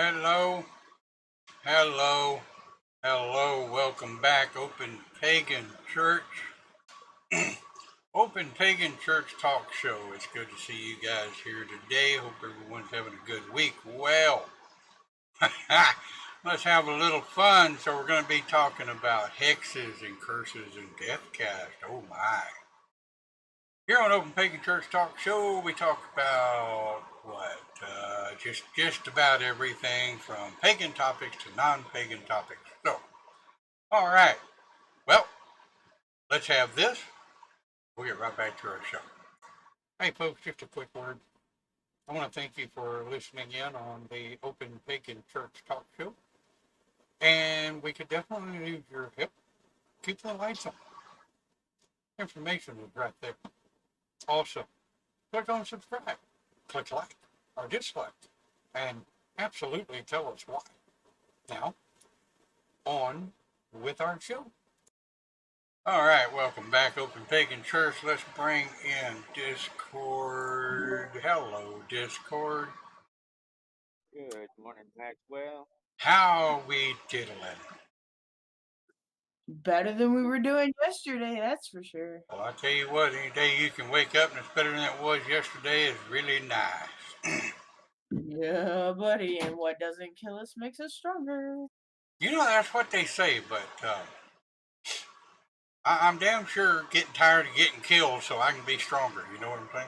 Hello, hello, hello. Welcome back, Open Pagan Church. Open Pagan Church Talk Show. It's good to see you guys here today. Hope everyone's having a good week. Well, let's have a little fun. So we're going to be talking about hexes and curses and deathcast. Oh my. Here on Open Pagan Church Talk Show, we talk about what? Just about everything from pagan topics to non-pagan topics. So, all right. Well, let's have this. We'll get right back to our show. Hey, folks, just a quick word. I want to thank you for listening in on the Open Pagan Church Talk Show. And we could definitely use your help. Keep the lights on. Information is right there. Also, click on subscribe. Click like or dislike. And absolutely tell us why. Now, on with our show. All right, welcome back, Open Pagan Church. Let's bring in Discord. Hello, Discord. Good morning, Maxwell. How we diddling? Better than we were doing yesterday, that's for sure. Well, I tell you what, any day you can wake up and it's better than it was yesterday is really nice. Yeah, buddy, and what doesn't kill us makes us stronger. You know, that's what they say, but I'm damn sure getting tired of getting killed so I can be stronger. You know what I'm saying?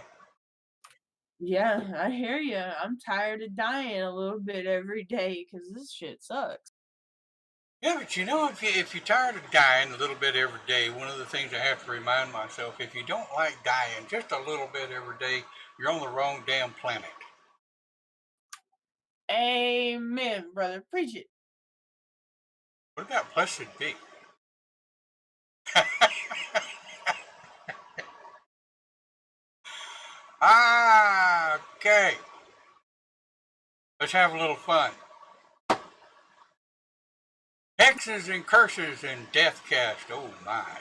Yeah, I hear you. I'm tired of dying a little bit every day because this shit sucks. Yeah, but you know, if you're tired of dying a little bit every day, one of the things I have to remind myself, if you don't like dying just a little bit every day, you're on the wrong damn planet. Amen, brother. Preach it. What about blessed be? Okay. Let's have a little fun. Hexes and curses and deathcast. Oh my.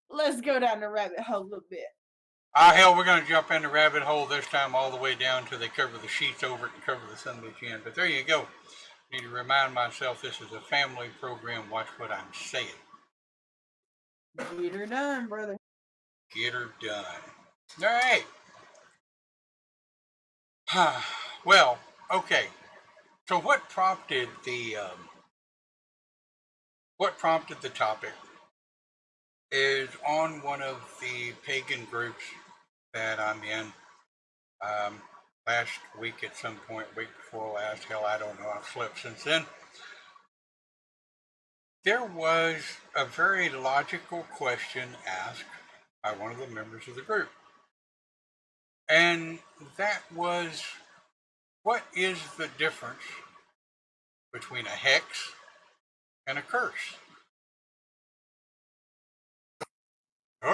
Let's go down the rabbit hole a little bit. Hell, we're going to jump in the rabbit hole this time all the way down till they cover the sheets over it and cover the son of a chin. But there you go. Need to remind myself this is a family program. Watch what I'm saying. Get her done, brother. Get her done. All right. Well, okay. So what prompted the topic is on one of the pagan groups that I'm in. Last week at some point, week before last, hell, I don't know. I've slept since then. There was a very logical question asked by one of the members of the group. And that was, what is the difference between a hex and a curse?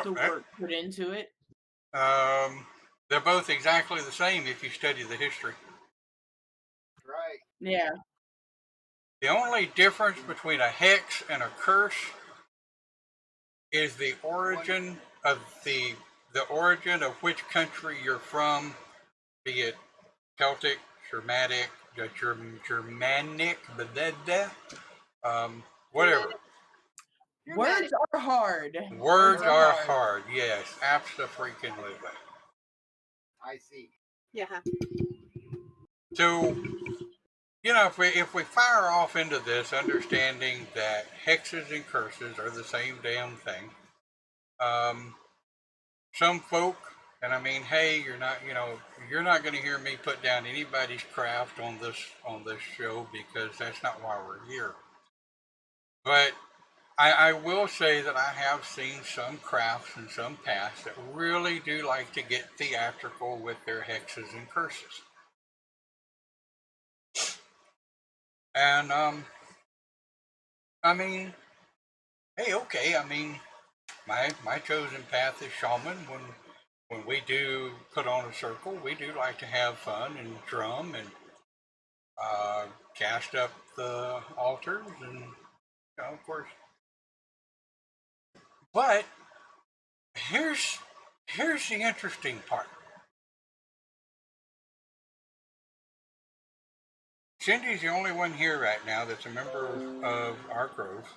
The work put into it. They're both exactly the same if you study the history. Right. Yeah. The only difference between a hex and a curse is the origin of the origin of which country you're from, be it Celtic, Germanic, whatever. Words are hard. Words are hard. Yes, absolutely. I see. Yeah. So, you know, if we fire off into this, understanding that hexes and curses are the same damn thing, some folk, and I mean, hey, you're not going to hear me put down anybody's craft on this show because that's not why we're here. But I will say that I have seen some crafts and some paths that really do like to get theatrical with their hexes and curses. And I mean, hey, okay, I mean, my chosen path is shaman. When we do put on a circle, we do like to have fun and drum and cast up the altars and, you know, of course. But here's the interesting part. Cindy's the only one here right now that's a member of our grove.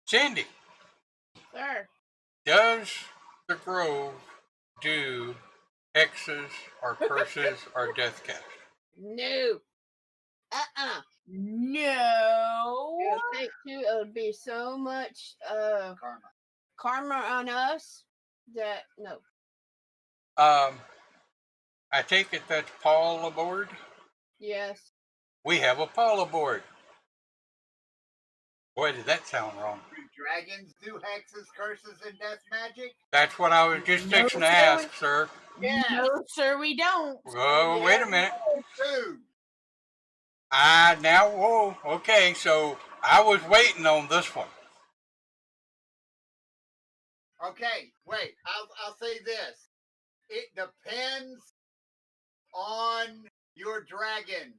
Cindy, Sir. does the grove do hexes or curses or death cast? No. Uh-uh. No. It'll take two. It'll be so much karma on us that no. I take it that's Paul aboard? Yes. We have a Paul aboard. Boy, did that sound wrong. Do dragons do hexes, curses, and death magic? That's what I was just No, fixing to sir. ask, sir. Yes. No, sir, we don't. Oh, wait a minute. Two. Now, whoa, okay, so I was waiting on this one. Okay, wait. I'll say this. It depends on your dragon.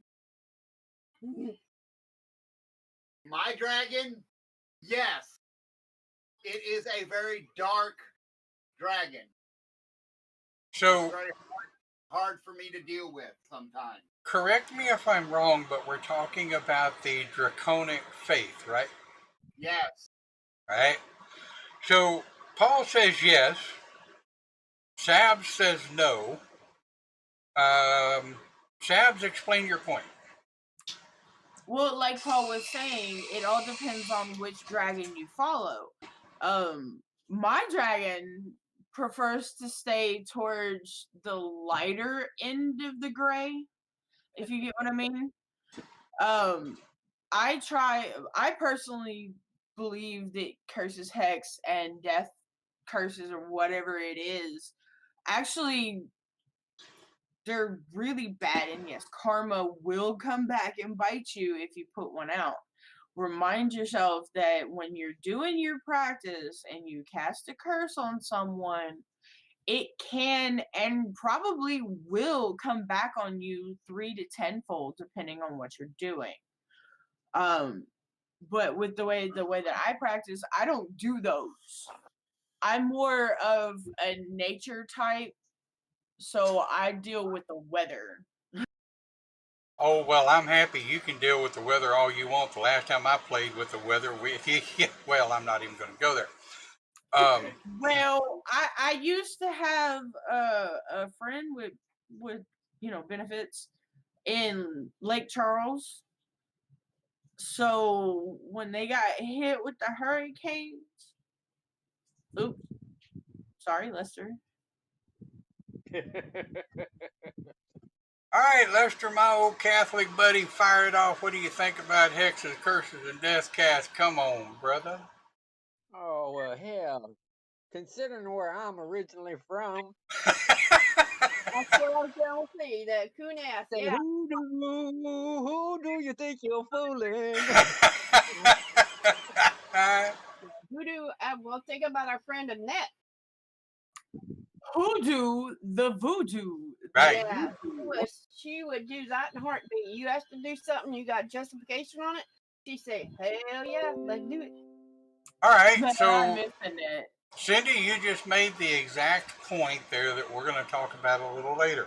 My dragon, yes, it is a very dark dragon. So, It's very hard for me to deal with sometimes. correct me if I'm wrong, but we're talking about the draconic faith, right? Yes. Right? So, Paul says yes. Sabs says no. Sabs, explain your point. Well, like Paul was saying, it all depends on which dragon you follow. My dragon prefers to stay towards the lighter end of the gray, if you get what I mean. I personally believe that curses, hex, and death curses, or whatever it is, actually they're really bad, and yes, karma will come back and bite you if you put one out. Remind yourself that when you're doing your practice and you cast a curse on someone, it can and probably will come back on you 3 to 10-fold depending on what you're doing. But with the way that I practice, I don't do those. I'm more of a nature type, so I deal with the weather. Oh, well, I'm happy you can deal with the weather all you want. The last time I played with the weather, well, I'm not even going to go there. Well, I used to have a friend with benefits in Lake Charles. So when they got hit with the hurricanes, oops, sorry, Lester. All right, Lester, my old Catholic buddy, fire it off. What do you think about hexes, curses, and death cast? Come on, brother. Oh, well, hell, considering where I'm originally from, That's what I was gonna say. The coon ass. say, Yeah. who do you think you're fooling? Voodoo. Well, think about our friend Annette. Hoodoo, the voodoo. Right. Yeah. She would do that in a heartbeat. You asked to do something, you got justification on it. She say, "Hell yeah, let's do it." All right, Man, so I'm missing it. Cindy, you just made the exact point there that we're going to talk about a little later.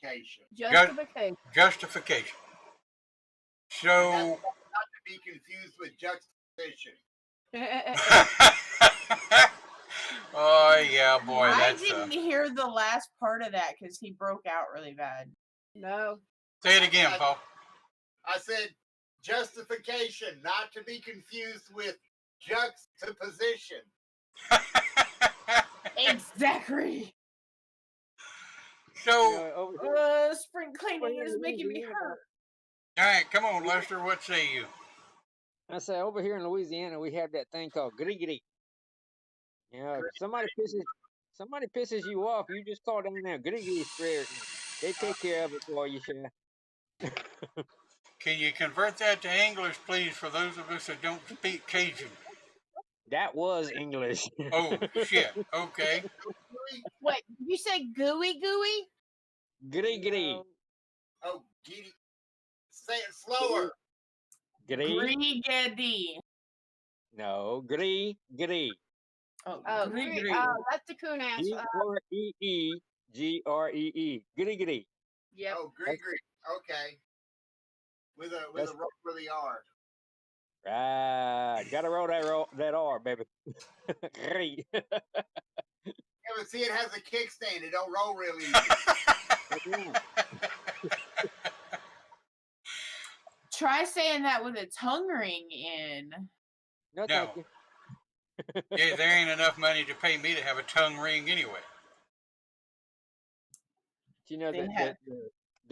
Justification. Justification. Justification. So, Not to be confused with juxtaposition. oh yeah, boy, I that's. didn't hear the last part of that because he broke out really bad. No. Say it again, Paul. I said justification, not to be confused with juxtaposition. Exactly. So, Spring cleaning is making me hurt. all right, come on, Lester. What say you? I say, over here in Louisiana, we have that thing called gritty. If somebody pisses you off, you just call down there gritty spirit. They take care of it for you, sir. Can you convert that to English, please, for those of us that don't speak Cajun? That was English. Oh, shit. Okay. Wait, did you say gooey? Gritty. Oh, giddy. Say it slower. Gritty. Griggedy. No, gritty. Oh, Oh, griggedy. that's the coon ass. Gree. Gree. Gritty. Yep. Oh, Greek. Okay. With a That's roll for the R. right. Gotta roll that R, baby. Great. Yeah, but see, it has a kickstand. It don't roll real easy. That's right. Try saying that with a tongue ring in. No, No. thank you. Yeah, there ain't enough money to pay me to have a tongue ring anyway. You know They the have.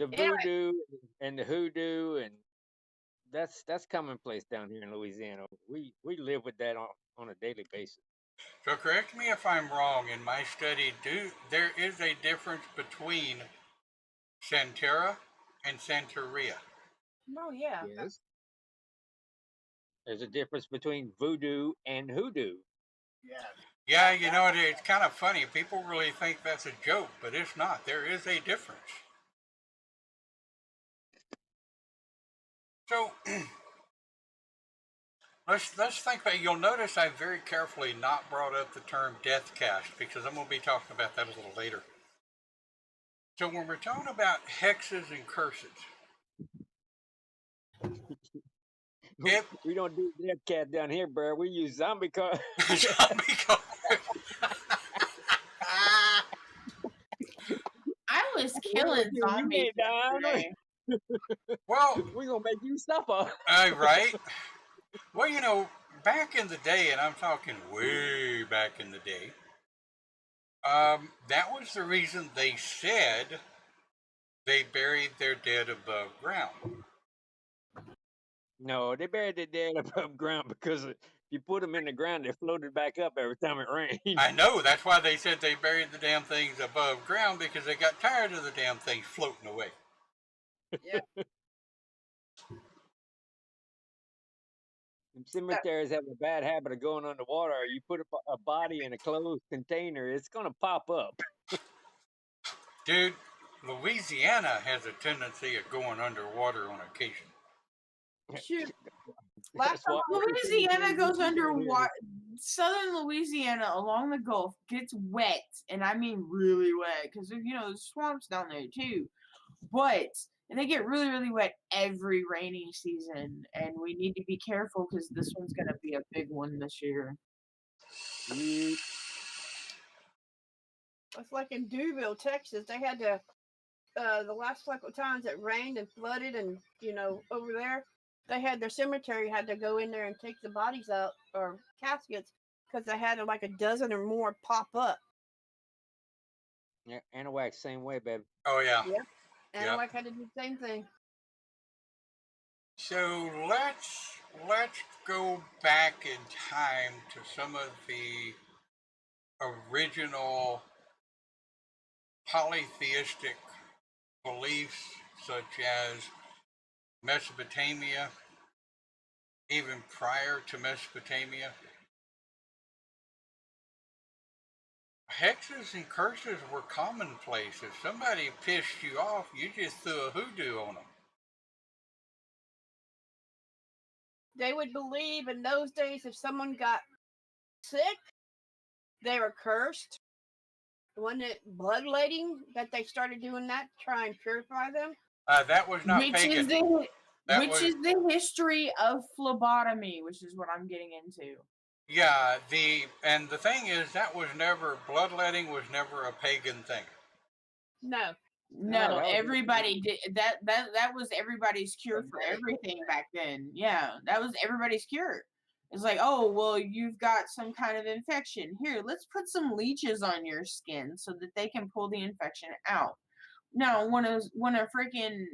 Anyway, voodoo and the hoodoo, and that's commonplace down here in Louisiana. We live with that on a daily basis. So correct me if I'm wrong. In my study, there is a difference between Santeria and Santeria. oh yeah. Yes. There's a difference between voodoo and hoodoo. Yeah. Yeah, you know, it's kind of funny. People really think that's a joke, but it's not. There is a difference. So let's think about it. You'll notice I very carefully not brought up the term death cast because I'm going to be talking about that a little later. So when we're talking about hexes and curses, if We don't do death cat down here, bro. We use zombie card. zombie card, Ah, I was We killing gonna kill you, zombies ain't dying. yesterday. well, We gonna make you suffer. right? Well, you know, back in the day, and I'm talking way back in the day, that was the reason they said they buried their dead above ground. No, they buried their dead above ground because if you put them in the ground, they floated back up every time it rained. I know, that's why they said they buried the damn things above ground because they got tired of the damn things floating away. yeah. Cemeteries have a bad habit of going underwater. You put a body in a closed container, it's gonna pop up. Dude, Louisiana has a tendency of going underwater on occasion. Shoot. Last That's time why Louisiana goes down here. underwater. Southern Louisiana along the Gulf gets wet, and I mean really wet, because you know there's swamps down there too. But and they get really, really wet every rainy season, and we need to be careful because this one's gonna be a big one this year. You- it's like in Duville, Texas, they had to the last couple times it rained and flooded, and over there, they had their cemetery had to go in there and take the bodies out or caskets because they had like a dozen or more pop up. Yeah, Anahuac, same way, baby. Oh, yeah. Yep. And Yeah. like had to do the same thing. So let's go back in time to some of the original polytheistic beliefs, such as Mesopotamia, even prior to Mesopotamia. Hexes and curses were commonplace. If somebody pissed you off, you just threw a hoodoo on them. They would believe in those days if someone got sick, they were cursed. Wasn't it bloodletting that they started doing that to try and purify them? That was not Which pagan. is the That which was is the history of phlebotomy, which is what I'm getting into. yeah. The thing is that was never bloodletting was never a pagan thing. No. No, that was everybody did that was everybody's cure for everything back then. Yeah, that was everybody's cure. It's like, oh well, you've got some kind of infection. Here, let's put some leeches on your skin so that they can pull the infection out. Now, when a freaking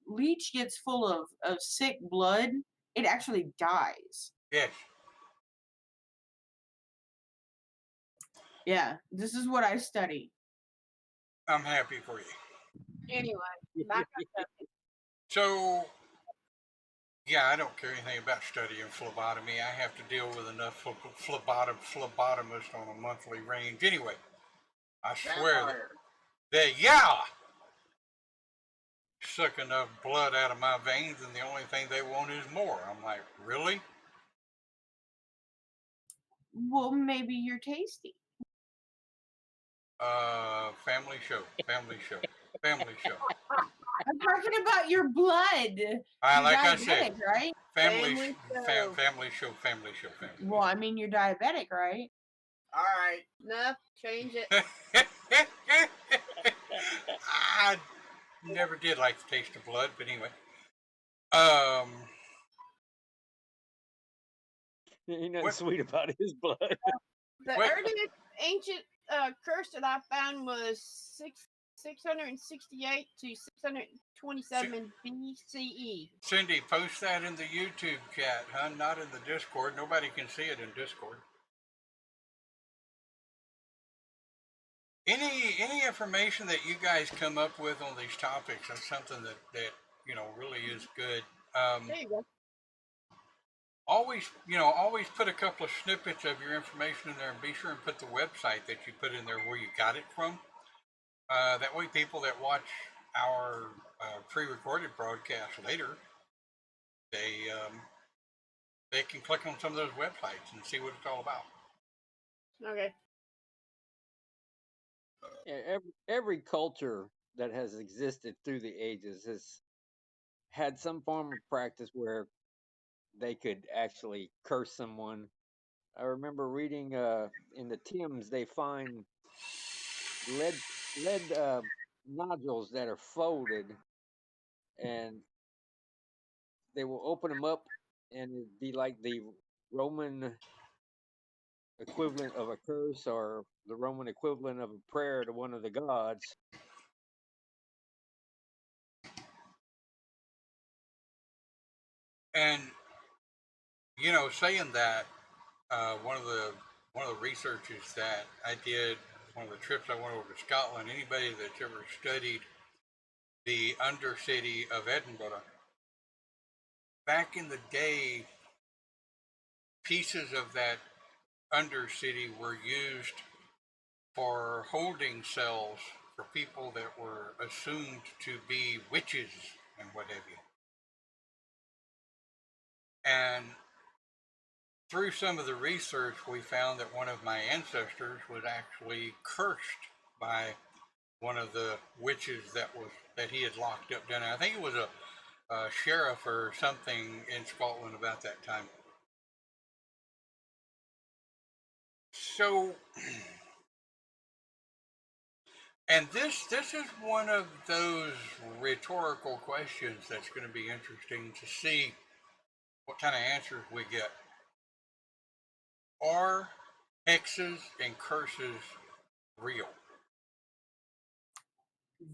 leech gets full of sick blood, it actually dies. Yes. Yeah, this is what I study. I'm happy for you. Anyway, back up. So, yeah, I don't care anything about studying phlebotomy. I have to deal with enough phlebotomists on a monthly range. Anyway, I swear Vampire. yeah, suck enough blood out of my veins, and the only thing they want is more. I'm like, really? Well, maybe you're tasty. Family show, family show, family show. I'm talking about your blood. You're like I diabetic, said, right? family, Family family show. show, family show, family. Well, I mean, you're diabetic, right? All right. No, change it. I never did like the taste of blood, but anyway. Um, Ain't nothing what? sweet about his blood. The What? earliest ancient curse that I found was 668 to 627 BCE. Cindy, post that in the YouTube chat, huh? Not in the Discord. Nobody can see it in Discord. Any information that you guys come up with on these topics is something that really is good. There you go. Always put a couple of snippets of your information in there, and be sure and put the website that you put in there where you got it from. That way, people that watch our pre-recorded broadcast later, they can click on some of those websites and see what it's all about. Okay. Yeah, every culture that has existed through the ages has had some form of practice where they could actually curse someone. I remember reading in the Thames they find lead nodules that are folded, and they will open them up, and it'd be like the Roman equivalent of a curse or the Roman equivalent of a prayer to one of the gods. And saying that, one of the researches that I did, one of the trips I went over to Scotland. Anybody that's ever studied the Undercity of Edinburgh, back in the day, pieces of that Undercity were used for holding cells for people that were assumed to be witches and what have you. And through some of the research, we found that one of my ancestors was actually cursed by one of the witches that he had locked up down there. I think it was a sheriff or something in Scotland about that time. So, and this is one of those rhetorical questions that's going to be interesting to see what kind of answers we get. Are hexes and curses real?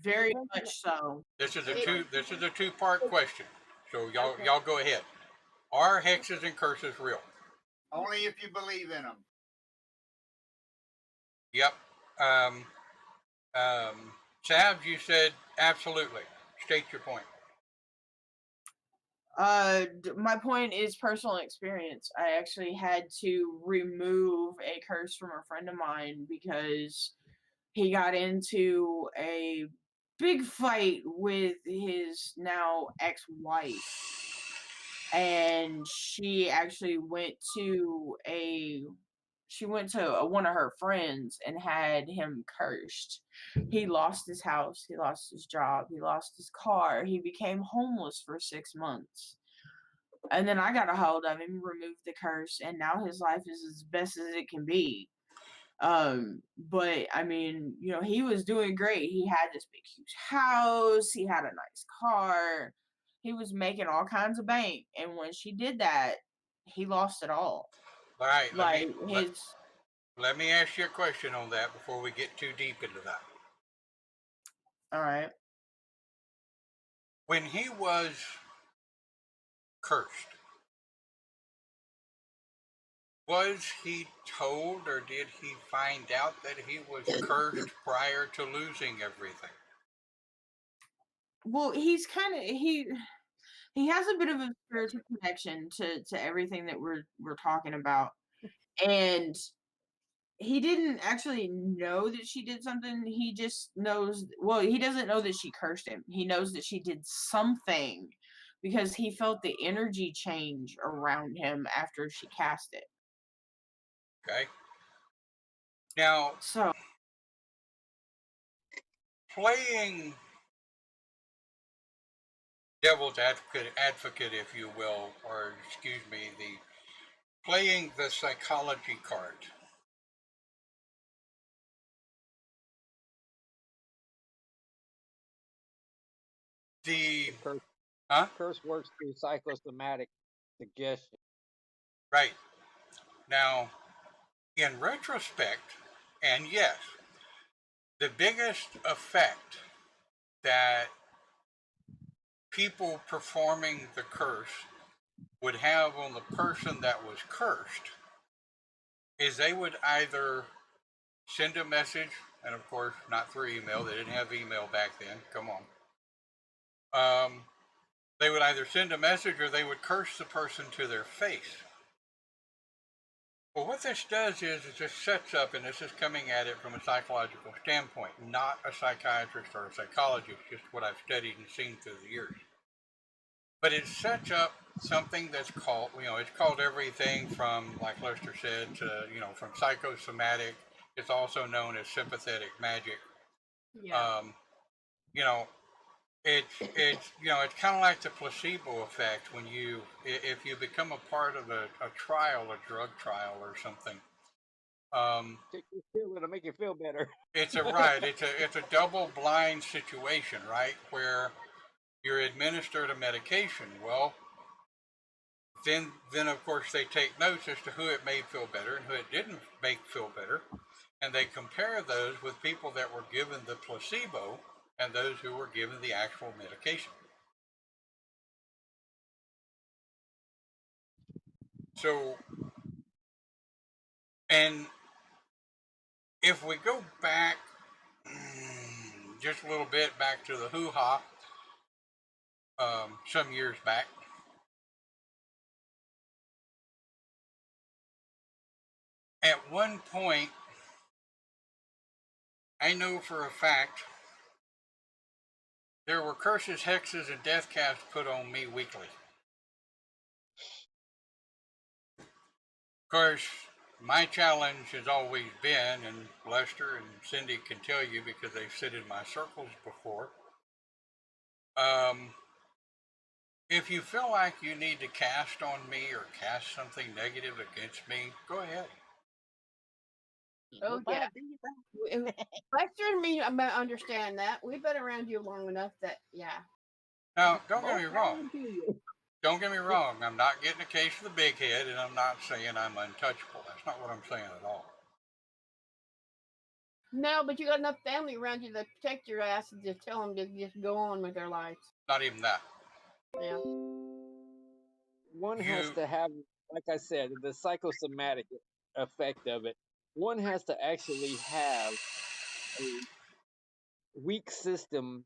Very much so. This is a It- two-part question. So y'all go ahead. Are hexes and curses real? Only if you believe in them. Yep. Sabs, you said absolutely. State your point. My point is personal experience. I actually had to remove a curse from a friend of mine because he got into a big fight with his now ex-wife, and she actually went to one of her friends and had him cursed. He lost his house, he lost his job, he lost his car, he became homeless for 6 months. And then I got a hold of him, removed the curse, and now his life is as best as it can be. But I mean, he was doing great. He had this big, huge house, he had a nice car, he was making all kinds of bank. And when she did that, he lost it all. All right. Like Let me ask you a question on that before we get too deep into that. all right. When he was cursed, was he told or did he find out that he was cursed prior to losing everything? Well, he's kind of he has a bit of a spiritual connection to everything that we're talking about. And he didn't actually know that she did something. He just knows, well, he doesn't know that she cursed him. He knows that she did something because he felt the energy change around him after she cast it. Okay. Now, So, playing devil's advocate, if you will, or excuse me, the playing the psychology card. The The curse, huh? curse works through psychosomatic suggestion. Right. Now, in retrospect, and yes, the biggest effect that people performing the curse would have on the person that was cursed is they would either send a message, and of course, not through email, they didn't have email back then, come on. They would either send a message or they would curse the person to their face. Well, what this does is it just sets up, and this is coming at it from a psychological standpoint, not a psychiatrist or a psychologist, just what I've studied and seen through the years. But it sets up something that's called, it's called everything from, like Lester said, to, from psychosomatic. It's also known as sympathetic magic. Yeah. You know, it's kind of like the placebo effect when if you become a part of a trial, a drug trial or something. Take this pill, it'll make you feel better. It's a right. It's a double blind situation, right? Where you're administered a medication. Well, then of course they take notes as to who it made feel better and who it didn't make feel better, and they compare those with people that were given the placebo and those who were given the actual medication. So, and if we go back just a little bit back to the hoo-ha some years back, at one point, I know for a fact there were curses, hexes, and death casts put on me weekly. Of course, my challenge has always been, and Lester and Cindy can tell you because they've sit in my circles before, if you feel like you need to cast on me or cast something negative against me, go ahead. Oh yeah. Lester and me, I understand that. We've been around you long enough that Now, don't get me wrong. Don't get me wrong. I'm not getting a case of the big head, and I'm not saying I'm untouchable. That's not what I'm saying at all. No, but you got enough family around you to protect your ass and just tell them to just go on with their lives. Not even that. Yeah. One has to have, like I said, the psychosomatic effect of it. One has to actually have a weak system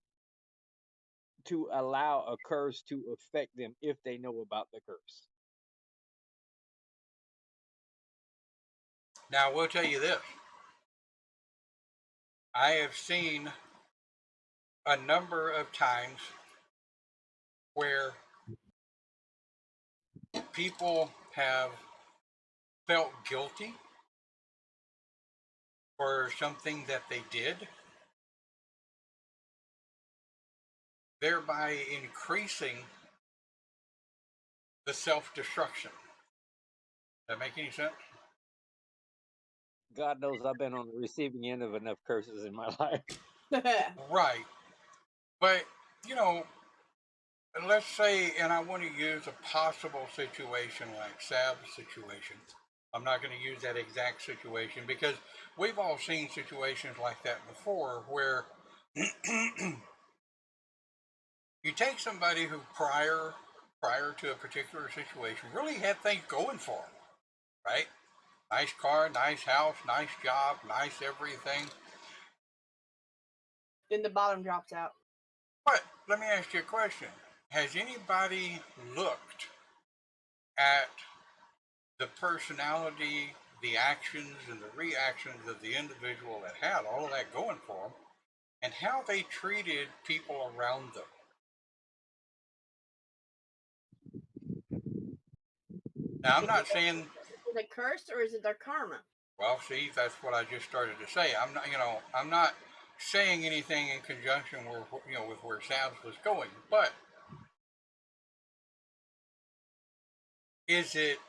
to allow a curse to affect them if they know about the curse. Now, I will tell you this. I have seen a number of times where people have felt guilty for something that they did, thereby increasing the self-destruction. Does that make any sense? God knows I've been on the receiving end of enough curses in my life. Right. But, let's say, and I want to use a possible situation like Sab's situation. I'm not going to use that exact situation because we've all seen situations like that before where you take somebody who prior to a particular situation really had things going for them, right? Nice car, nice house, nice job, nice everything. Then the bottom drops out. But let me ask you a question. Has anybody looked at the personality, the actions, and the reactions of the individual that had all of that going for them and how they treated people around them? Now, I'm not saying. Is it cursed or is it their karma? Well, see, that's what I just started to say. I'm not saying anything in conjunction with where Sabs was going, but Is it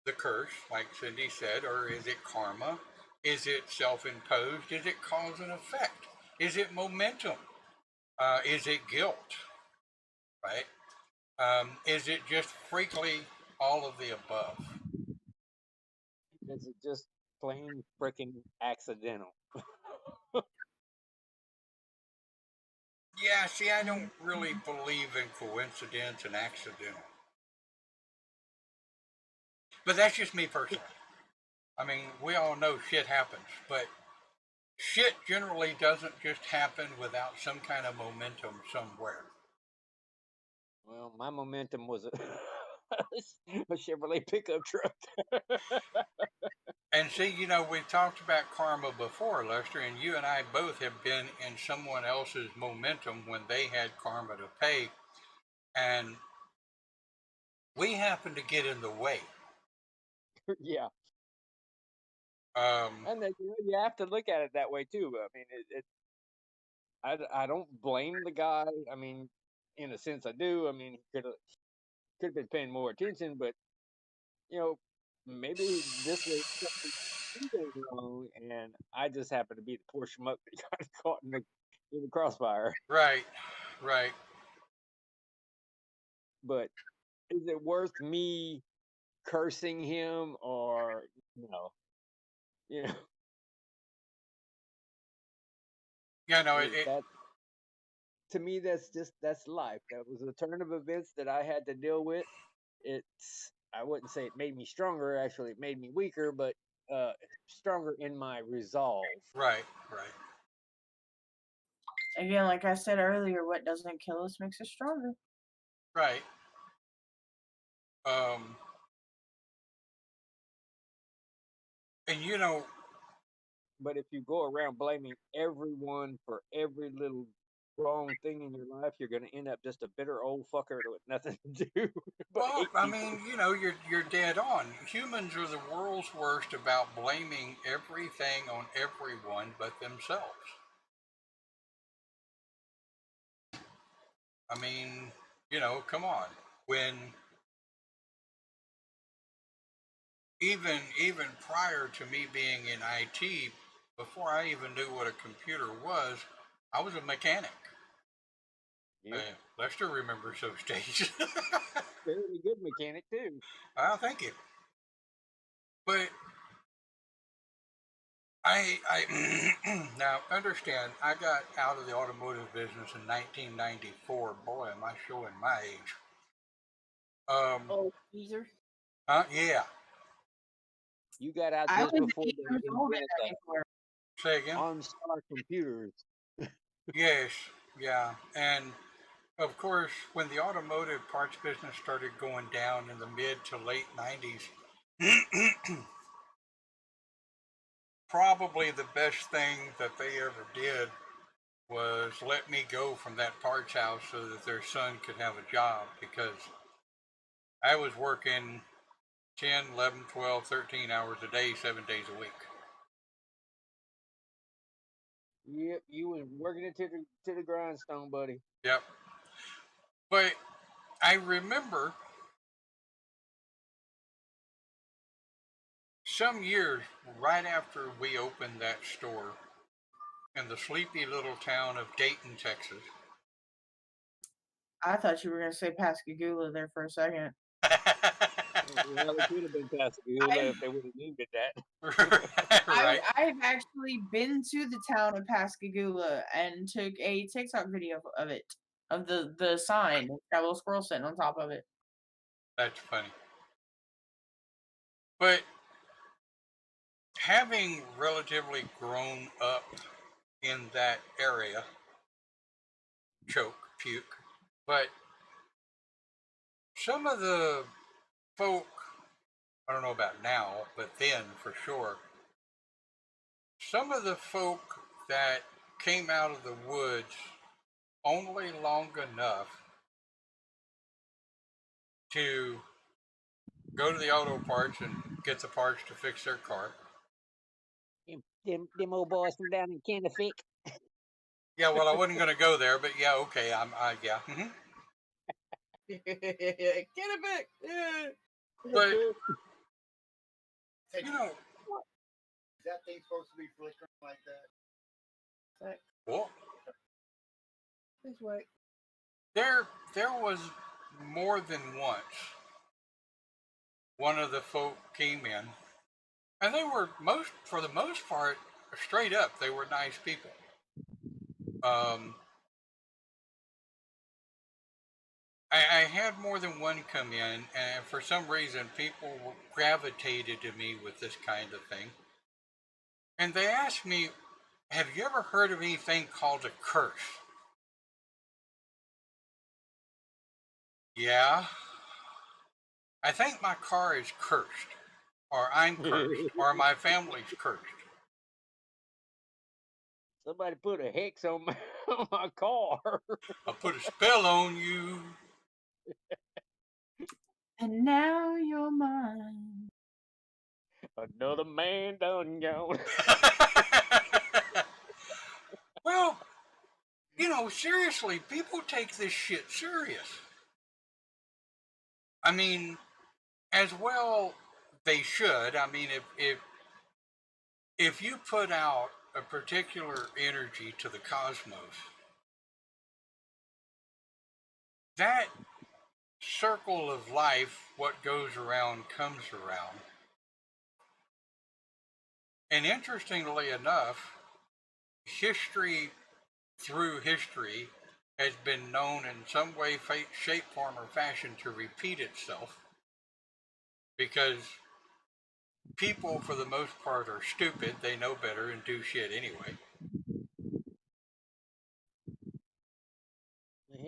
the curse, like Cindy said, or is it karma? Is it self-imposed? Is it cause and effect? Is it momentum? Is it guilt? Right? Is it just freakily all of the above? Is it just plain freaking accidental? Yeah, see, I don't really believe in coincidence and accidental. But that's just me personally. I mean, we all know shit happens, but shit generally doesn't just happen without some kind of momentum somewhere. Well, my momentum was a, a Chevrolet pickup truck. And see, we've talked about karma before, Lester, and you and I both have been in someone else's momentum when they had karma to pay, and we happen to get in the way. Yeah, Um, and then, you have to look at it that way too. I mean, I don't blame the guy. I mean, in a sense, I do. I mean, he could have been paying more attention, but you know, maybe this was something he did wrong, and I just happened to be the poor schmuck that got caught in the crossfire. right, right. But is it worth me cursing him or no? You know, Yeah, no, that to me that's life. That was a turn of events that I had to deal with. I wouldn't say it made me stronger. Actually, it made me weaker, but uh, stronger in my resolve. right, right, Again, like I said earlier, what doesn't kill us makes us stronger. right. Um, and But if you go around blaming everyone for every little wrong thing in your life, you're going to end up just a bitter old fucker with nothing to do but well, hate I people. mean, you're dead on. Humans are the world's worst about blaming everything on everyone but themselves. I mean, come on. When even prior to me being in IT, before I even knew what a computer was, I was a mechanic. Yep. Lester remembers those days. Fairly good mechanic too. Oh, thank you. But I now understand. I got out of the automotive business in 1994. Boy, am I showing my age. Oh, geezer. Yeah. You got out I just was before 8 years they old in invented the '94. Say again. OnStar computers. Yes. Yeah. And of course, when the automotive parts business started going down in the mid to late 90s, probably the best thing that they ever did was let me go from that parts house so that their son could have a job because I was working 10, 11, 12, 13 hours a day, 7 days a week. Yep, you was working it to the grindstone, buddy. Yep. But I remember some years right after we opened that store in the sleepy little town of Dayton, Texas. I thought you were gonna say Pascagoula there for a second. Well, it could have been Pascagoula I've if they would have named it that. Right. I've actually been to the town of Pascagoula and took a TikTok video of it, of the sign. It's got a little squirrel sitting on top of it. That's funny. But having relatively grown up in that area, choke, puke, but some of the folk, I don't know about now, but then for sure, some of the folk that came out of the woods only long enough to go to the auto parts and get the parts to fix their car. Them old boys from down in Kennefic. Yeah, well, I wasn't going to go there, but yeah, okay, yeah. Get it back. Yeah. But Take, you know, is that thing supposed to be flickering like that? Like, well, please wait. there was more than once one of the folk came in, and they were for the most part, straight up, they were nice people. Um, I had more than one come in, and for some reason, people gravitated to me with this kind of thing. And they asked me, have you ever heard of anything called a curse? Yeah. I think my car is cursed, or I'm cursed, or my family's cursed. Somebody put a hex on my, on my car. I put a spell on you. And now you're mine. Another man done gone. Well, seriously, people take this shit serious. I mean, as well they should. I mean, if you put out a particular energy to the cosmos, that circle of life, what goes around comes around. And interestingly enough, history through history has been known in some way, shape, form, or fashion to repeat itself because people, for the most part, are stupid. They know better and do shit anyway.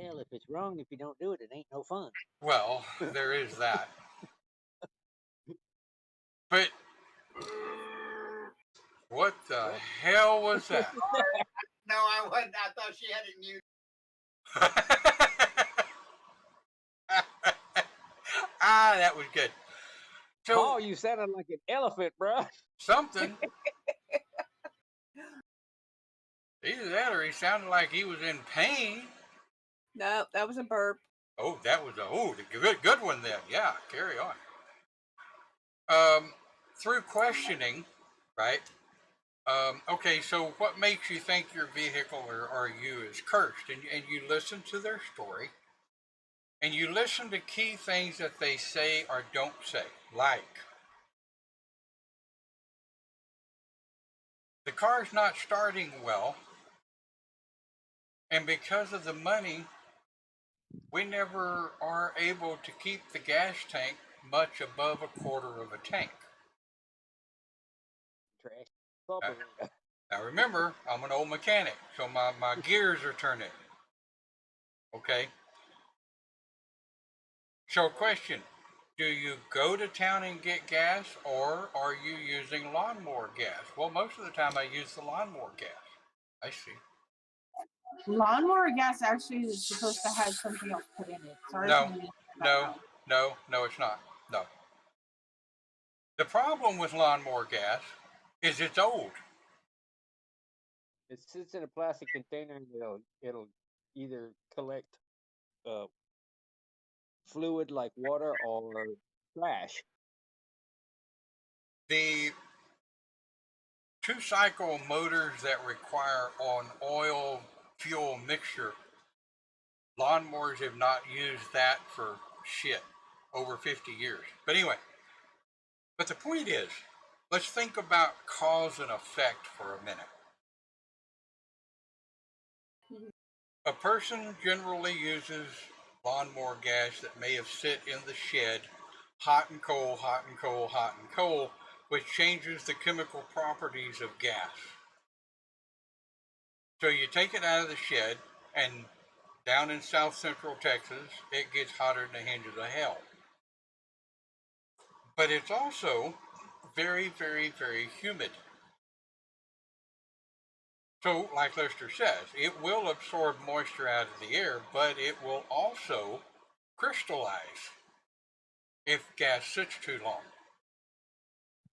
Hell, if it's wrong, if you don't do it, it ain't no fun. Well, there is that. But what the hell was that? No, I wasn't. I thought she had it muted. That was good. So, Paul, you sounded like an elephant, bruh. something. Either that or he sounded like he was in pain. No, that was a burp. Oh, that was the good one then. Yeah, carry on. Through questioning, right? Okay, so what makes you think your vehicle or you is cursed? And you listen to their story, and you listen to key things that they say or don't say, like the car's not starting well, and because of the money, we never are able to keep the gas tank much above a quarter of a tank. Trash. Now, now remember, I'm an old mechanic, so my gears are turning. Okay? So question, do you go to town and get gas or are you using lawnmower gas? Well, most of the time I use the lawnmower gas. I see. Lawnmower gas actually is supposed to have something else put in it. Sorry No, for me. no, it's not. No. The problem with lawnmower gas is it's old. It sits in a plastic container and it'll either collect uh, fluid like water or trash. The two-cycle motors that require an oil fuel mixture, lawnmowers have not used that for shit over 50 years. But anyway, but the point is, let's think about cause and effect for a minute. A person generally uses lawnmower gas that may have sit in the shed, hot and cold, hot and cold, hot and cold, which changes the chemical properties of gas. So you take it out of the shed, and down in south central Texas, it gets hotter than the hinges of hell. But it's also very, very, very humid. So, like Lester says, it will absorb moisture out of the air, but it will also crystallize if gas sits too long.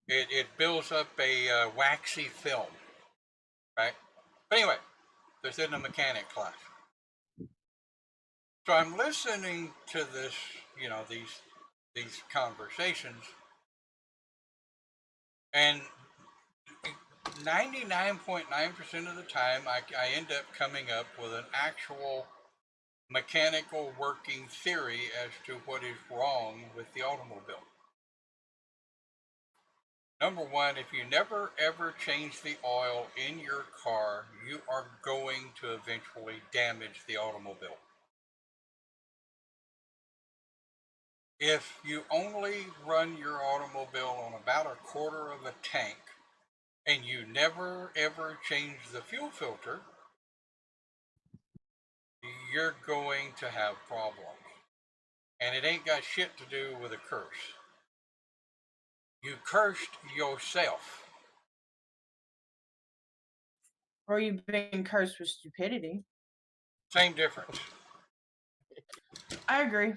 It builds up a waxy film, right? But anyway, this isn't a mechanic class. So I'm listening to this, these these conversations, and 99.9% of the time, I end up coming up with an actual mechanical working theory as to what is wrong with the automobile. Number one, if you never ever change the oil in your car, you are going to eventually damage the automobile. If you only run your automobile on about a quarter of a tank and you never ever change the fuel filter, you're going to have problems. And it ain't got shit to do with a curse. You cursed yourself. Or you've been cursed with stupidity. Same difference. I agree.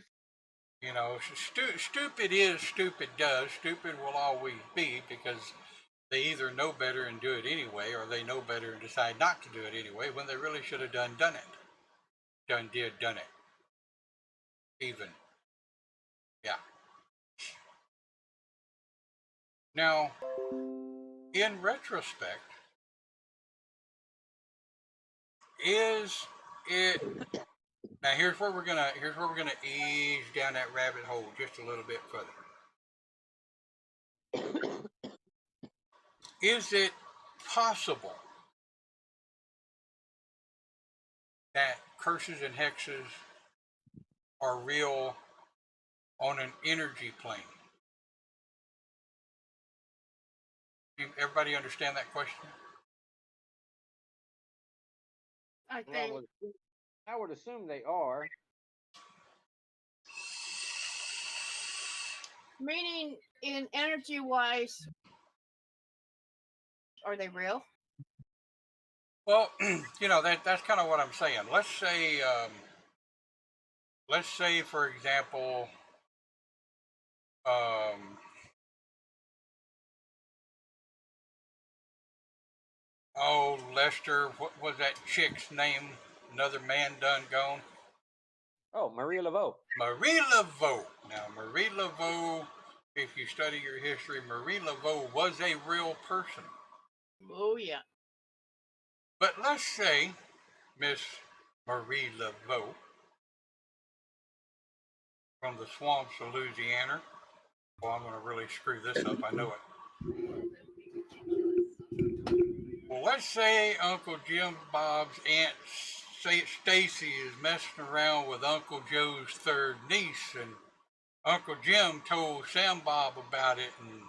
You know, stupid is, stupid does. Stupid will always be because they either know better and do it anyway, or they know better and decide not to do it anyway when they really should have done it. Done it. Even. Yeah. Now, in retrospect, is it now here's where we're gonna ease down that rabbit hole just a little bit further. Is it possible that curses and hexes are real on an energy plane? Everybody understand that question? I Well, think. I would assume they are. Meaning, in energy wise, are they real? Well, you know that's kind of what I'm saying. Let's say for example, um, oh Lester, what was that chick's name? Another man done gone. Oh, Marie Laveau. Marie Laveau. Now, Marie Laveau, if you study your history, Marie Laveau was a real person. Oh yeah. But let's say Miss Marie Laveau from the swamps of Louisiana. Well, I'm going to really screw this up. I know it. Well, let's say Uncle Jim Bob's Aunt Stacy is messing around with Uncle Joe's third niece, and Uncle Jim told Sam Bob about it, and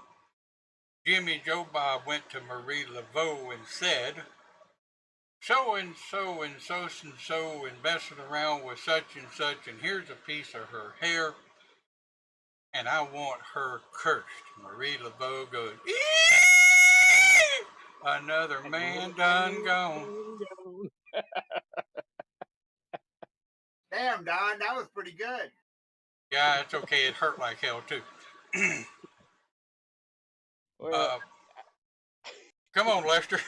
Jimmy Joe Bob went to Marie Laveau and said, so and so and so and so and messing around with such, and here's a piece of her hair, and I want her cursed. Marie Laveau goes, eee! Another man done gone. Damn, Don, that was pretty good. Yeah, it's okay. It hurt like hell too. Well, Come on, Lester.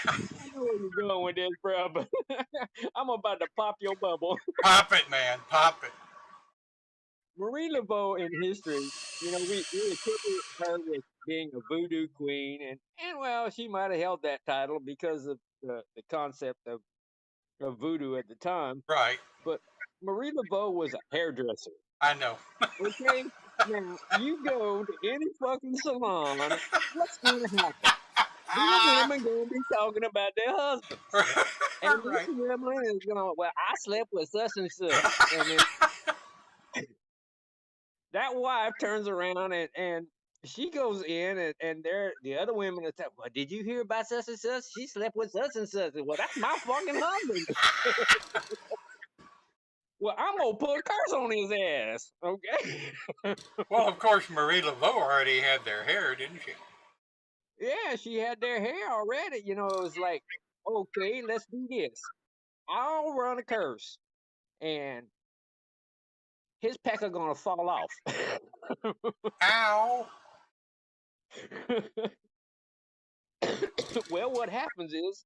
I know where you're going with this, bro, but I'm about to pop your bubble. Pop it, man. Pop it. Marie Laveau in history, you know, we attribute her with being a voodoo queen, and well, she might have held that title because of the concept of voodoo at the time. Right. But Marie Laveau was a hairdresser. I know. Okay, now you go to any fucking salon, what's going to happen? These women gonna be talking about their husbands, and this Right. woman is going, well, I slept with such and such, and then that wife turns around and she goes in and the other women are telling, well, did you hear about such and such? She slept with such and such. Well, that's my fucking husband. Well, I'm gonna put a curse on his ass. Okay. Well, of course, Marie Laveau already had their hair, didn't she? Yeah, she had their hair already. You know, it was like, okay, let's do this. I'll run a curse, and his pecker gonna fall off. Ow. Well, what happens is,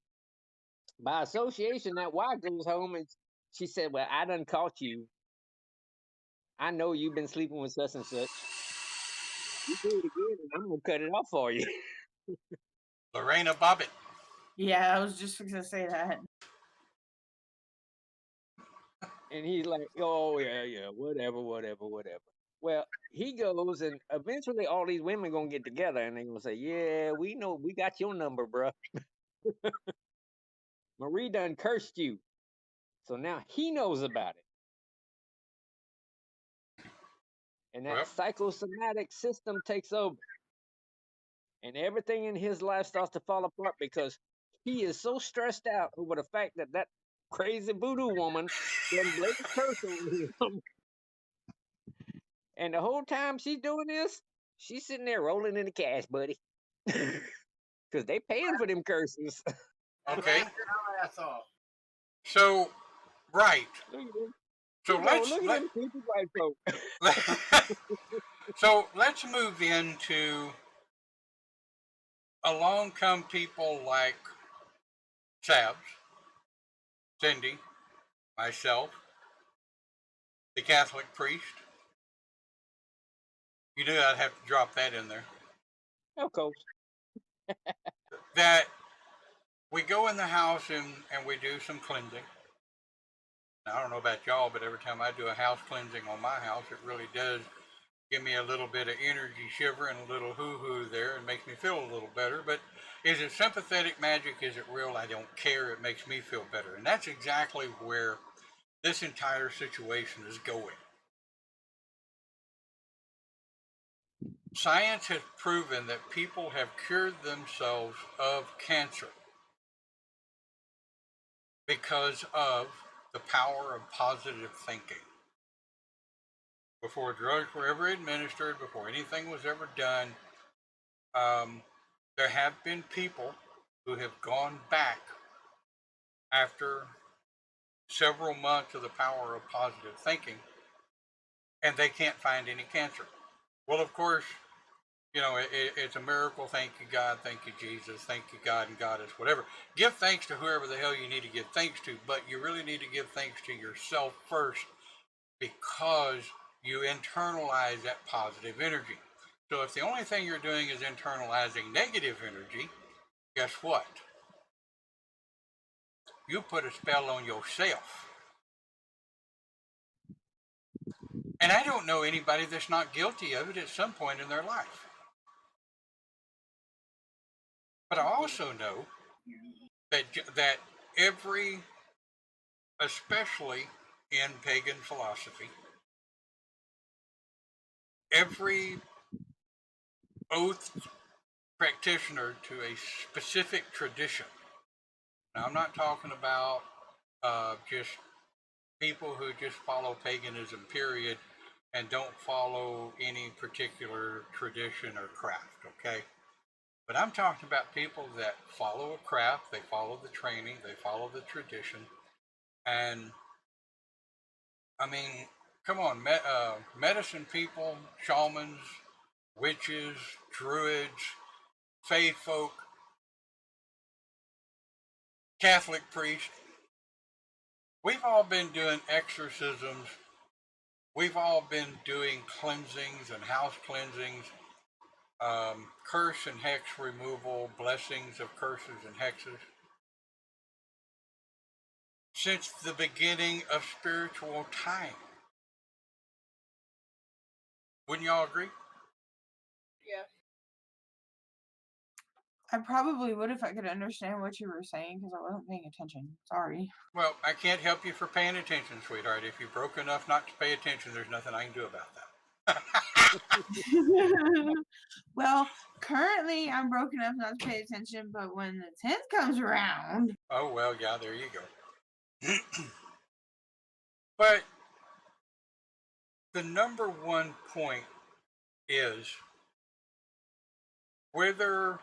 by association, that wife goes home and she said, well, I done caught you. I know you've been sleeping with such and such. You do it again, and I'm gonna cut it off for you. Lorena Bobbitt. Yeah, I was just gonna say that. And he's like, oh yeah, whatever. Well, he goes, and eventually all these women gonna get together, and they gonna say, yeah, we know, we got your number, bruh. Marie done cursed you, so now he knows about it, and that Well, psychosomatic system takes over, and everything in his life starts to fall apart because he is so stressed out over the fact that that crazy voodoo woman done laid a curse on him. And the whole time she's doing this, she's sitting there rolling in the cash, buddy. Because they paying for them curses. And okay. laughed her ass off. So, right. Look at them. So Look at them creepy white folk. so let's move into along come people like Sabs, Cindy, myself, the Catholic priest. You knew I'd have to drop that in there. Of course. That we go in the house and we do some cleansing. Now, I don't know about y'all, but every time I do a house cleansing on my house, it really does give me a little bit of energy shiver and a little hoo-hoo there and makes me feel a little better. But is it sympathetic magic? Is it real? I don't care. It makes me feel better. And that's exactly where this entire situation is going. Science has proven that people have cured themselves of cancer because of the power of positive thinking. Before drugs were ever administered, before anything was ever done, there have been people who have gone back after several months of the power of positive thinking and they can't find any cancer. Well, of course, you know, it's a miracle. Thank you, God. Thank you, Jesus. Thank you, God and Goddess, whatever. Give thanks to whoever the hell you need to give thanks to, but you really need to give thanks to yourself first because you internalize that positive energy. So if the only thing you're doing is internalizing negative energy, guess what? You put a spell on yourself. And I don't know anybody that's not guilty of it at some point in their life. But I also know that every, especially in pagan philosophy, every oath practitioner to a specific tradition. Now, I'm not talking about just people who just follow paganism, period, and don't follow any particular tradition or craft, okay? But I'm talking about people that follow a craft, they follow the training, they follow the tradition, and I mean, come on, medicine people, shamans, witches, druids, fae folk, Catholic priests. We've all been doing exorcisms. We've all been doing cleansings and house cleansings, curse and hex removal, blessings of curses and hexes. Since the beginning of spiritual time. Wouldn't y'all agree? Yeah. I probably would if I could understand what you were saying because I wasn't paying attention. Sorry. Well, I can't help you for paying attention, sweetheart. If you're broke enough not to pay attention, there's nothing I can do about that. Well, currently I'm broke enough not to pay attention, but when the 10th comes around. Oh, well, yeah, there you go. But the number one point is whether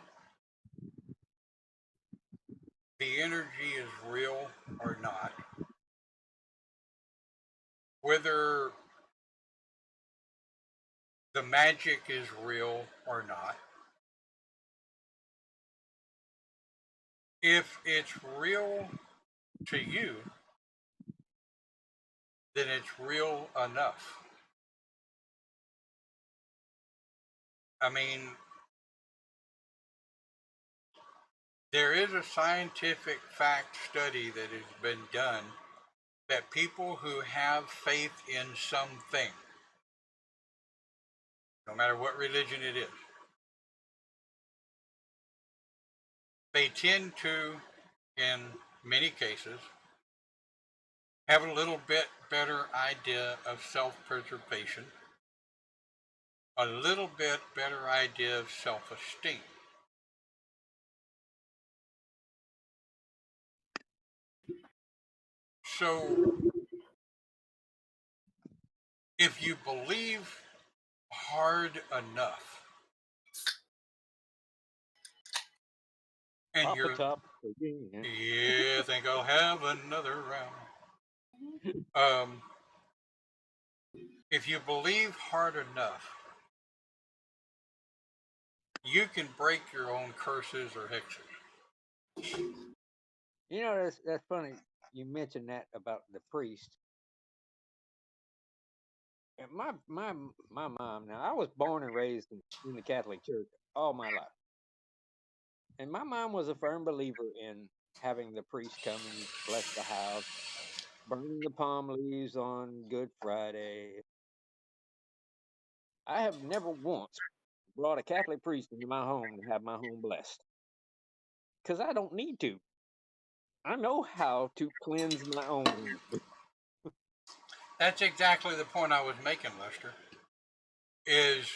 the energy is real or not, whether the magic is real or not. If it's real to you, then it's real enough. I mean, there is a scientific fact study that has been done that people who have faith in something, no matter what religion it is, they tend to, in many cases, have a little bit better idea of self preservation, a little bit better idea of self esteem. So, if you believe hard enough and Papa you're, top again. yeah, I think I'll have another round. If you believe hard enough, you can break your own curses or hexes. You know, that's funny. You mentioned that about the priest. And my mom. Now, I was born and raised in the Catholic Church all my life, and my mom was a firm believer in having the priest come and bless the house, burning the palm leaves on Good Friday. I have never once brought a Catholic priest into my home to have my home blessed, because I don't need to. I know how to cleanse my own home. That's exactly the point I was making, Lester. Is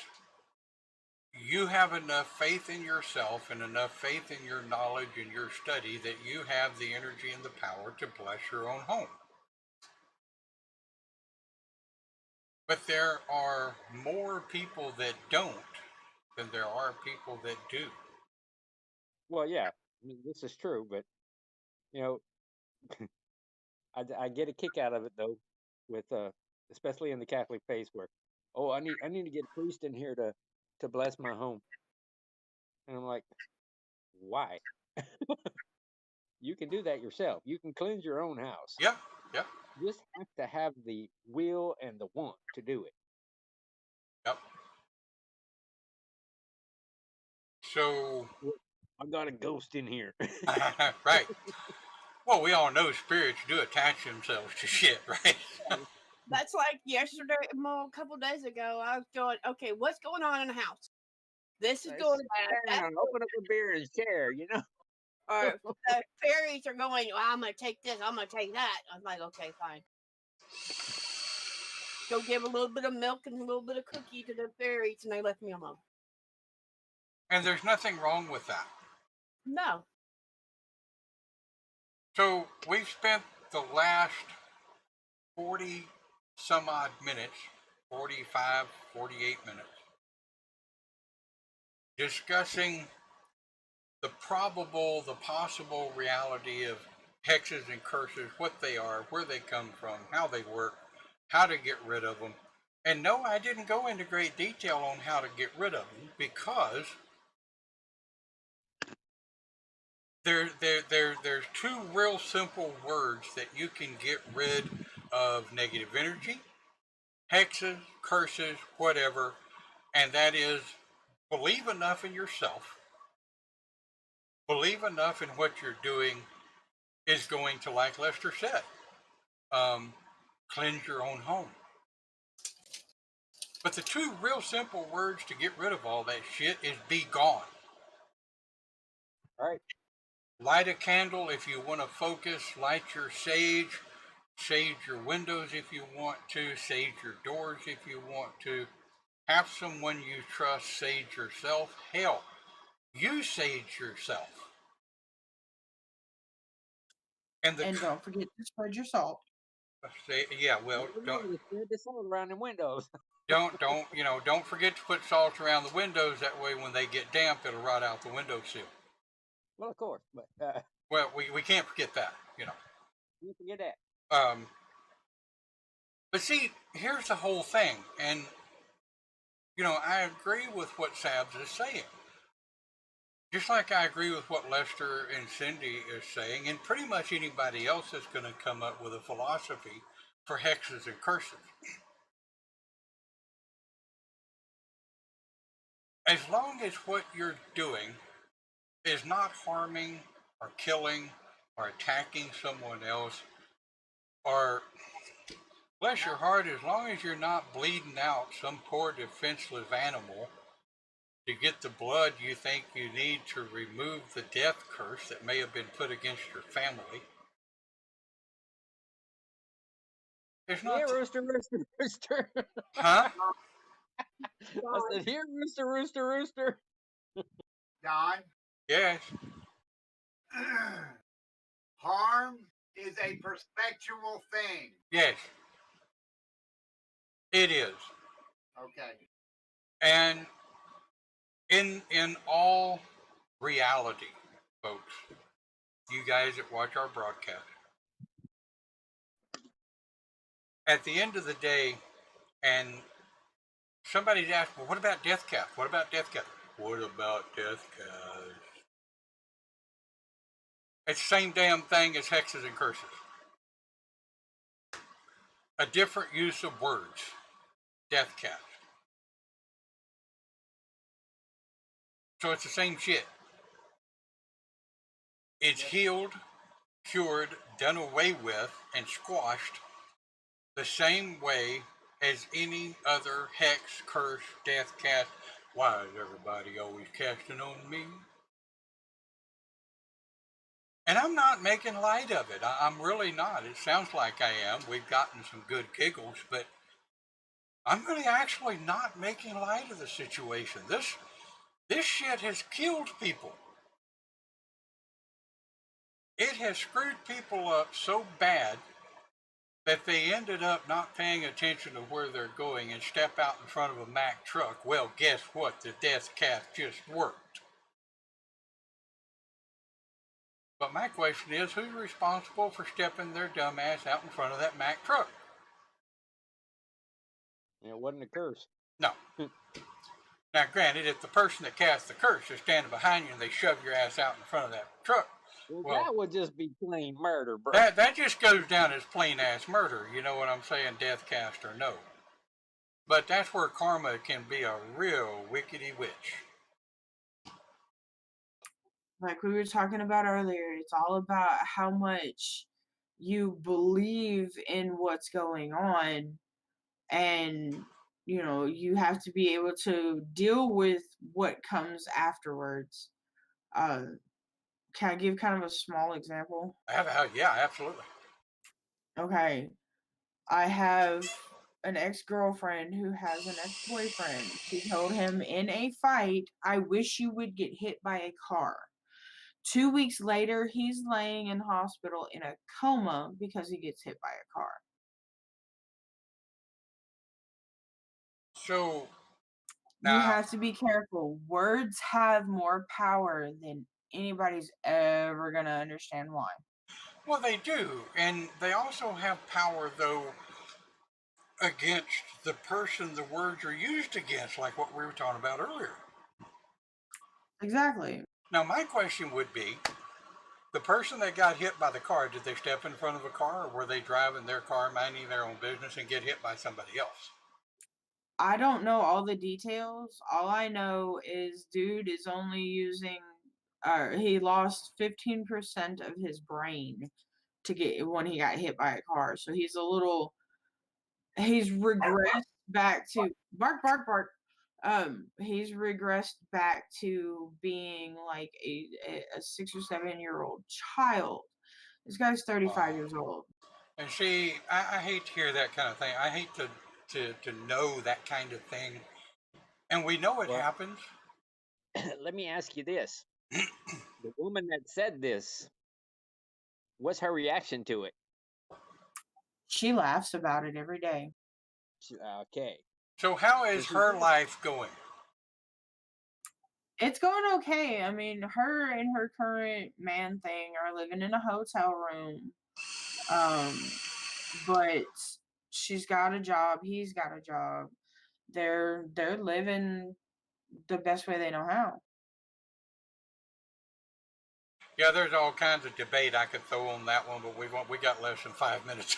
you have enough faith in yourself and enough faith in your knowledge and your study that you have the energy and the power to bless your own home. But there are more people that don't than there are people that do. Well, yeah, I mean, this is true, but you know, I get a kick out of it though, with especially in the Catholic faith, where oh, I need to get a priest in here to bless my home, and I'm like, why? You can do that yourself. You can cleanse your own house. Yep, yep, You just have to have the will and the want to do it. yep. So, Well, I got a ghost in here. right. Well, we all know spirits do attach themselves to shit, right? That's like yesterday, well, a couple days ago. I was going, okay, what's going on in the house? This is Say, going sit bad. That's down, open up a beer and share. You know. or the fairies are going. Well, I'm gonna take this. I'm gonna take that. I'm like, okay, fine. Go give a little bit of milk and a little bit of cookie to the fairies, and they left me alone. And there's nothing wrong with that. No, So, we've spent the last 40 some odd minutes, 45, 48 minutes, discussing the possible reality of hexes and curses, what they are, where they come from, how they work, how to get rid of them. And no, I didn't go into great detail on how to get rid of them because there's two real simple words that you can get rid of negative energy, hexes, curses, whatever, and that is believe enough in yourself, believe enough in what you're doing is going to, like Lester said, um, cleanse your own home. But the two real simple words to get rid of all that shit is be gone. All right. Light a candle if you want to focus, light your sage, sage your windows if you want to, sage your doors if you want to. Have someone you trust sage yourself. Hell, you sage yourself. And the And don't forget to spread your salt. yeah, well, Don't remember to spread the salt around the windows. don't forget to put salt around the windows. That way, when they get damp, it'll rot out the windowsill. Well, of course, but Well, we can't forget that. you forget that. Um, but see, here's the whole thing, and I agree with what Sabs is saying. Just like I agree with what Lester and Cindy is saying, and pretty much anybody else that's going to come up with a philosophy for hexes and curses. as long as what you're doing is not harming or killing or attacking someone else, or bless your heart, as long as you're not bleeding out some poor defenseless animal to get the blood you think you need to remove the death curse that may have been put against your family. There's Yeah, not. rooster, rooster, rooster. Huh? I said, here, rooster, rooster, rooster. Don, Yes. harm is a perspectual thing. Yes. It is. Okay. And in all reality, folks, you guys that watch our broadcast, at the end of the day, and somebody's asked, well, what about Death Cast? What about Death Cast? What about Death Cast? It's the same damn thing as hexes and curses. A different use of words. Death Cast. So it's the same shit. It's healed, cured, done away with, and squashed the same way as any other hex, curse, death cast. Why is everybody always casting on me? And I'm not making light of it. I'm really not. It sounds like I am. We've gotten some good giggles, but I'm really actually not making light of the situation. This shit has killed people. It has screwed people up so bad that they ended up not paying attention to where they're going and step out in front of a Mack truck. Well, guess what? The death cast just worked. But my question is, who's responsible for stepping their dumb ass out in front of that Mack truck? It wasn't a curse. No. Now, granted, if the person that cast the curse is standing behind you and they shove your ass out in front of that truck, Well, that would just be plain murder, bro. that just goes down as plain ass murder. You know what I'm saying? Death cast or no. But that's where karma can be a real wickedy witch. Like we were talking about earlier, it's all about how much you believe in what's going on, and you have to be able to deal with what comes afterwards. uh can I give kind of a small example? Yeah, absolutely. Okay, I have an ex-girlfriend who has an ex-boyfriend. She told him in a fight, "I wish you would get hit by a car." 2 weeks later, he's laying in hospital in a coma because he gets hit by a car. So You now, have to be careful. Words have more power than anybody's ever going to understand why. well, they do, and they also have power though against the person the words are used against, like what we were talking about earlier. Exactly. Now, my question would be, the person that got hit by the car, did they step in front of a car, or were they driving their car, minding their own business, and get hit by somebody else? I don't know all the details. All I know is dude is only using he lost 15% of his brain to get when he got hit by a car. So he's regressed back to bark bark bark. He's regressed back to being like a 6 or 7 year old child. This guy's 35 years old. And see, I hate to hear that kind of thing. I hate to know that kind of thing. And we know it Well, happens. let me ask you this. The woman that said this, what's her reaction to it? She laughs about it every day. Okay. So how is her life going? It's going okay. I mean, her and her current man thing are living in a hotel room. But she's got a job, he's got a job. They're living the best way they know how. Yeah, there's all kinds of debate I could throw on that one, but we got less than 5 minutes.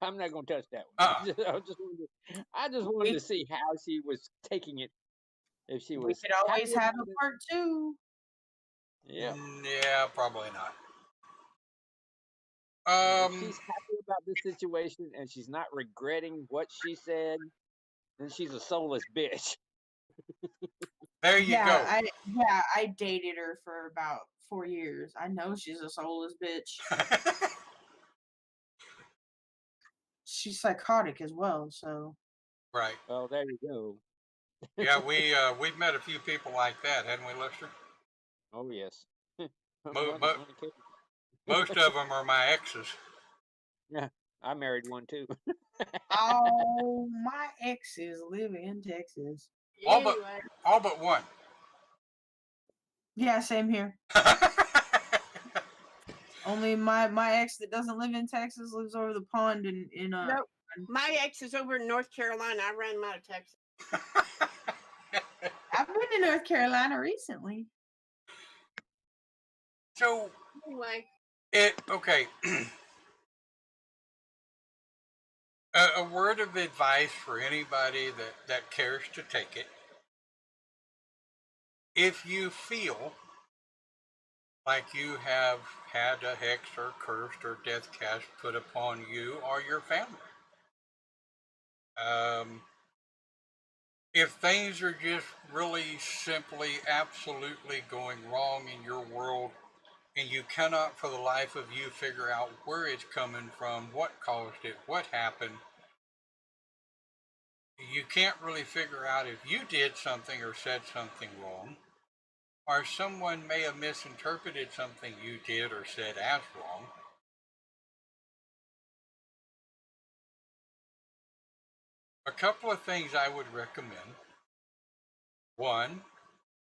I'm not gonna touch that one. Uh-uh. I just wanted to see how she was taking it If she We was could happy always have about a it, part two. yeah. Yeah, probably not. If Um, she's happy about this situation and she's not regretting what she said, then she's a soulless bitch. there you go. I dated her for about 4 years. I know she's a soulless bitch. She's psychotic as well, so Right. Oh, there you go. Yeah, we've met a few people like that, hadn't we, Lester? Oh yes. Mo- One mo- on occasion. most of them are my exes. Yeah, I married one too. oh, my exes live in Texas. All but Anyway, all but one. Yeah, same here. Only my ex that doesn't live in Texas lives over the pond in nope. My ex is over in North Carolina. I ran him out of Texas. I've been to North Carolina recently. So Anyway, okay. A word of advice for anybody that cares to take it. If you feel like you have had a hex or cursed or death cast put upon you or your family, um, if things are just really simply absolutely going wrong in your world and you cannot for the life of you figure out where it's coming from, what caused it, what happened, you can't really figure out if you did something or said something wrong, or someone may have misinterpreted something you did or said as wrong. A couple of things I would recommend. One,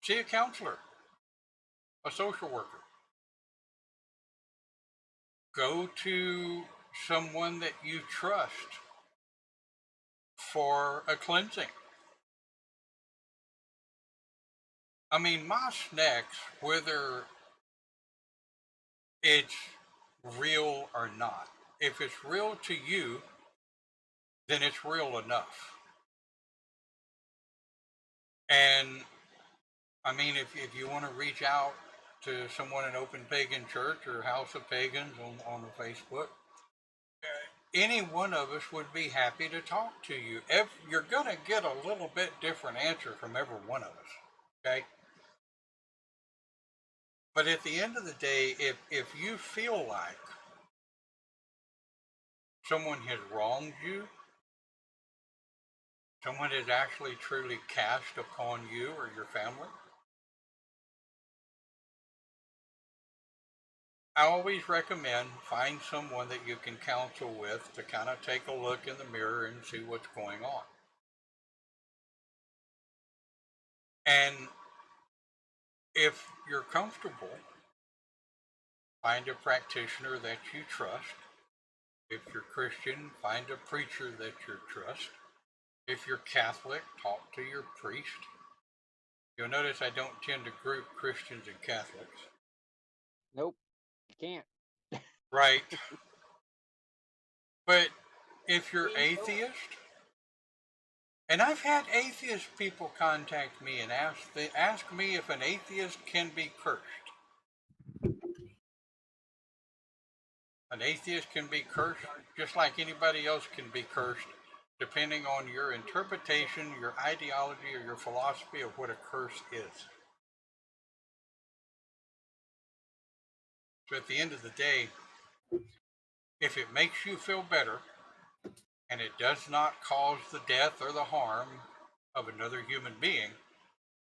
see a counselor, a social worker. Go to someone that you trust for a cleansing. I mean, my snacks, whether it's real or not, if it's real to you, then it's real enough. And I mean, if you want to reach out to someone in Open Pagan Church or House of Pagans on the Facebook, any one of us would be happy to talk to you. If you're going to get a little bit different answer from every one of us, okay? But at the end of the day, if you feel like someone has wronged you, someone has actually truly cast upon you or your family, I always recommend find someone that you can counsel with to kind of take a look in the mirror and see what's going on. And if you're comfortable, find a practitioner that you trust. If you're Christian, find a preacher that you trust. If you're Catholic, talk to your priest. You'll notice I don't tend to group Christians and Catholics. Nope, you can't. Right. But if you're me too. atheist, and I've had atheist people contact me and ask me if an atheist can be cursed. An atheist can be cursed just like anybody else can be cursed, depending on your interpretation, your ideology, or your philosophy of what a curse is. So at the end of the day, if it makes you feel better and it does not cause the death or the harm of another human being,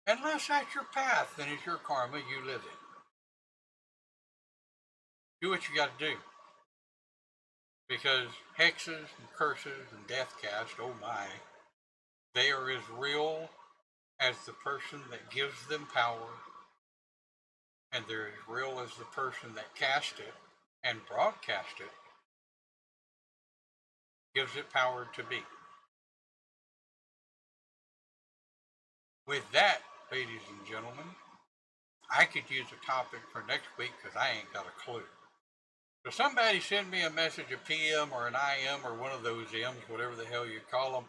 unless that's your path, then it's your karma, you live it. Do what you got to do. Because hexes and curses and death cast, oh my, they are as real as the person that gives them power, and they're as real as the person that cast it and broadcast it, gives it power to be. With that, ladies and gentlemen, I could use a topic for next week because I ain't got a clue. So somebody send me a message, a PM or an IM or one of those M's, whatever the hell you call them,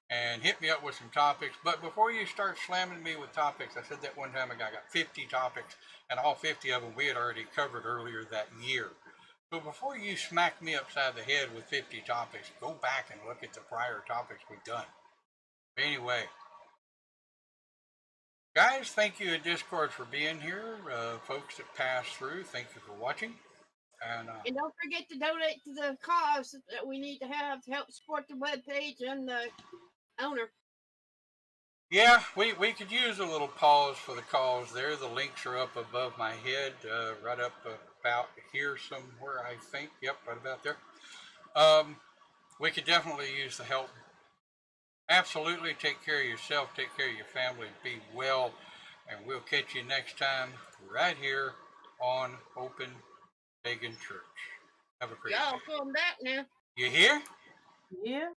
and hit me up with some topics. But before you start slamming me with topics, I said that one time ago, I got 50 topics, and all 50 of them we had already covered earlier that year. So before you smack me upside the head with 50 topics, go back and look at the prior topics we've done. Anyway, guys, thank you in Discord for being here. Folks that passed through, thank you for watching. And don't forget to donate to the cause that we need to have to help support the webpage and the owner. Yeah, we could use a little pause for the cause there. The links are up above my head, right up about here somewhere, I think. Yep, right about there. We could definitely use the help. Absolutely, take care of yourself, take care of your family, be well, and we'll catch you next time right here on Open Pagan Church. Have a great Y'all day. come back now. You hear? Yeah.